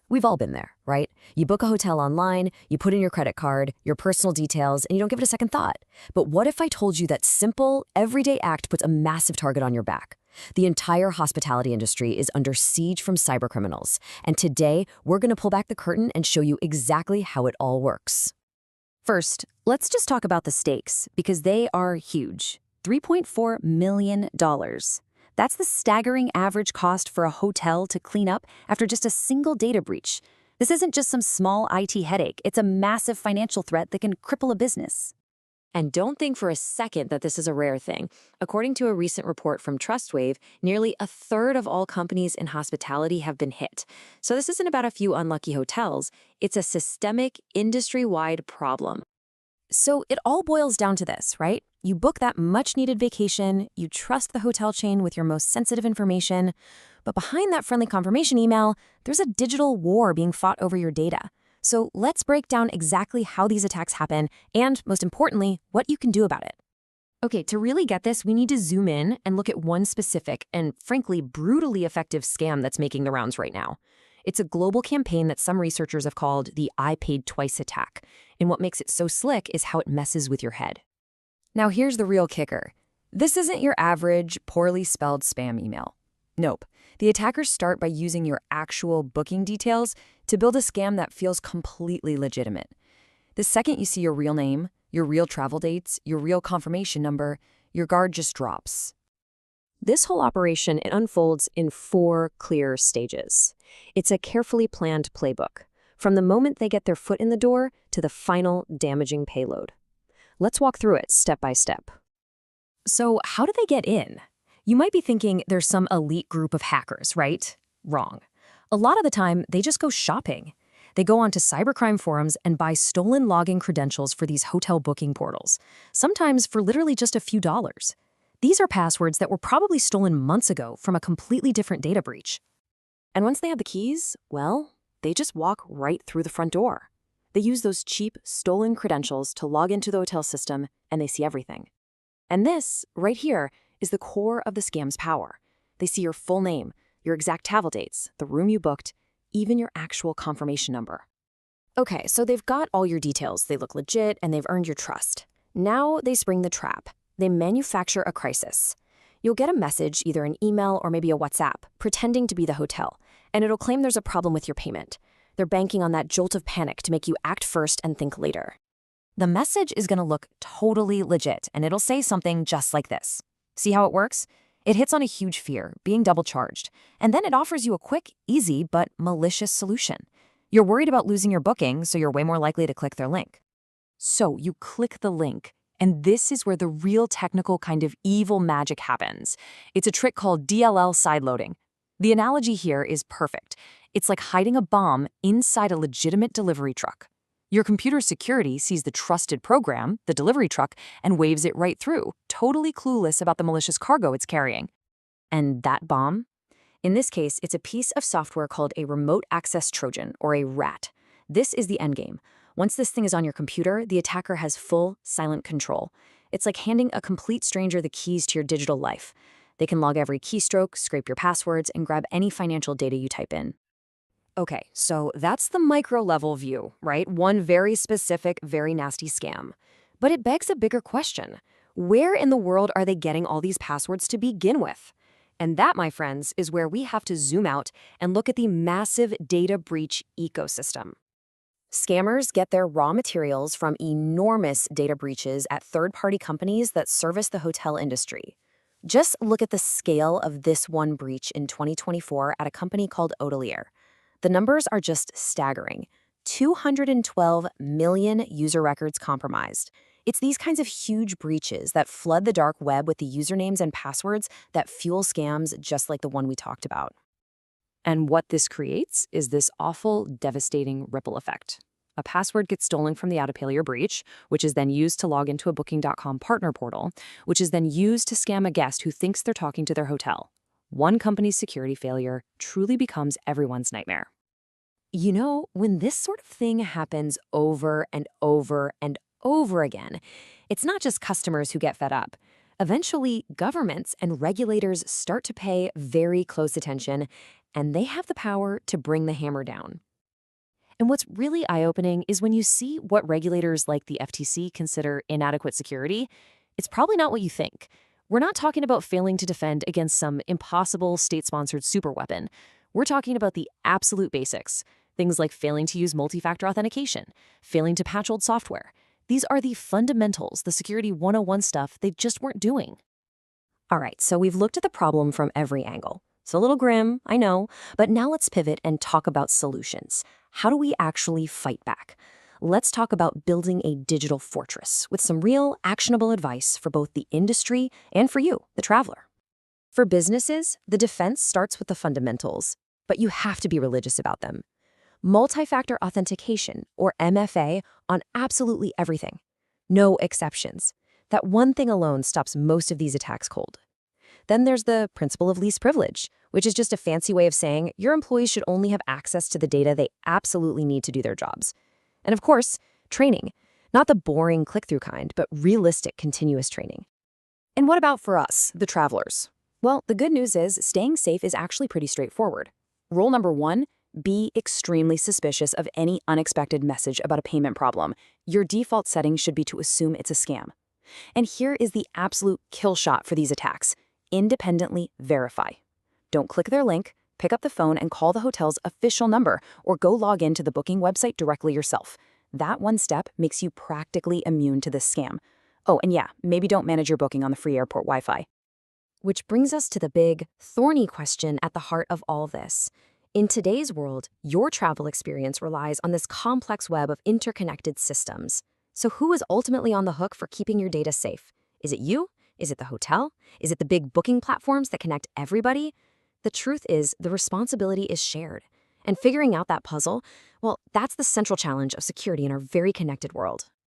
We've all been there, right? You book a hotel online, you put in your credit card, your personal details, and you don't give it a second thought. But what if I told you that simple, everyday act puts a massive target on your back? The entire hospitality industry is under siege from cybercriminals, and today we're going to pull back the curtain and show you exactly how it all works. First, let's just talk about the stakes, because they are huge. $3.4 million. That's the staggering average cost for a hotel to clean up after just a single data breach. This isn't just some small IT headache, it's a massive financial threat that can cripple a business. And don't think for a second that this is a rare thing. According to a recent report from TrustWave, nearly a third of all companies in hospitality have been hit. So this isn't about a few unlucky hotels, it's a systemic, industry-wide problem. So it all boils down to this, right? You book that much-needed vacation, you trust the hotel chain with your most sensitive information, but behind that friendly confirmation email, there's a digital war being fought over your data. So let's break down exactly how these attacks happen and, most importantly, what you can do about it. Okay, to really get this, we need to zoom in and look at one specific and, frankly, brutally effective scam that's making the rounds right now. It's a global campaign that some researchers have called the I paid twice attack, and what makes it so slick is how it messes with your head. Now here's the real kicker. This isn't your average, poorly spelled spam email. Nope. The attackers start by using your actual booking details to build a scam that feels completely legitimate. The second you see your real name, your real travel dates, your real confirmation number, your guard just drops. This whole operation, it unfolds in 4 clear stages. It's a carefully planned playbook, from the moment they get their foot in the door to the final damaging payload. Let's walk through it step by step. So how do they get in? You might be thinking there's some elite group of hackers, right? Wrong. A lot of the time, they just go shopping. They go onto cybercrime forums and buy stolen login credentials for these hotel booking portals, sometimes for literally just a few dollars. These are passwords that were probably stolen months ago from a completely different data breach. And once they have the keys, well, they just walk right through the front door. They use those cheap, stolen credentials to log into the hotel system, and they see everything. And this, right here, is the core of the scam's power. They see your full name, your exact travel dates, the room you booked, even your actual confirmation number. Okay, so they've got all your details, they look legit, and they've earned your trust. Now they spring the trap. They manufacture a crisis. You'll get a message, either an email or maybe a WhatsApp, pretending to be the hotel, and it'll claim there's a problem with your payment. They're banking on that jolt of panic to make you act first and think later. The message is going to look totally legit, and it'll say something just like this. See how it works? It hits on a huge fear, being double charged, and then it offers you a quick, easy, but malicious solution. You're worried about losing your booking, so you're way more likely to click their link. So you click the link, and this is where the real technical kind of evil magic happens. It's a trick called DLL sideloading. The analogy here is perfect. It's like hiding a bomb inside a legitimate delivery truck. Your computer security sees the trusted program, the delivery truck, and waves it right through, totally clueless about the malicious cargo it's carrying. And that bomb? In this case, it's a piece of software called a remote access Trojan, or a RAT. This is the endgame. Once this thing is on your computer, the attacker has full, silent control. It's like handing a complete stranger the keys to your digital life. They can log every keystroke, scrape your passwords, and grab any financial data you type in. Okay, so that's the micro-level view, right? One very specific, very nasty scam. But it begs a bigger question. Where in the world are they getting all these passwords to begin with? And that, my friends, is where we have to zoom out and look at the massive data breach ecosystem. Scammers get their raw materials from enormous data breaches at third-party companies that service the hotel industry. Just look at the scale of this one breach in 2024 at a company called Hotelier. The numbers are just staggering. 212 million user records compromised. It's these kinds of huge breaches that flood the dark web with the usernames and passwords that fuel scams just like the one we talked about. And what this creates is this awful, devastating ripple effect. A password gets stolen from the Hotelier breach, which is then used to log into a Booking.com partner portal, which is then used to scam a guest who thinks they're talking to their hotel. One company's security failure truly becomes everyone's nightmare. You know, when this sort of thing happens over and over and over again, it's not just customers who get fed up. Eventually, governments and regulators start to pay very close attention, and they have the power to bring the hammer down. And what's really eye-opening is when you see what regulators like the FTC consider inadequate security, it's probably not what you think. We're not talking about failing to defend against some impossible state-sponsored superweapon. We're talking about the absolute basics, things like failing to use multi-factor authentication, failing to patch old software. These are the fundamentals, the security 101 stuff they just weren't doing. All right, so we've looked at the problem from every angle. It's a little grim, I know, but now let's pivot and talk about solutions. How do we actually fight back? Let's talk about building a digital fortress with some real actionable advice for both the industry and for you, the traveler. For businesses, the defense starts with the fundamentals, but you have to be religious about them. Multi-factor authentication, or MFA, on absolutely everything. No exceptions. That one thing alone stops most of these attacks cold. Then there's the principle of least privilege, which is just a fancy way of saying your employees should only have access to the data they absolutely need to do their jobs. And of course, training. Not the boring click-through kind, but realistic continuous training. And what about for us, the travelers? Well, the good news is staying safe is actually pretty straightforward. Rule number 1, be extremely suspicious of any unexpected message about a payment problem. Your default setting should be to assume it's a scam. And here is the absolute kill shot for these attacks. Independently verify. Don't click their link, pick up the phone and call the hotel's official number or go log into the booking website directly yourself. That one step makes you practically immune to this scam. Oh, and yeah, maybe don't manage your booking on the free airport Wi-Fi. Which brings us to the big, thorny question at the heart of all this. In today's world, your travel experience relies on this complex web of interconnected systems. So who is ultimately on the hook for keeping your data safe? Is it you? Is it the hotel? Is it the big booking platforms that connect everybody? The truth is, the responsibility is shared. And figuring out that puzzle, well, that's the central challenge of security in our very connected world.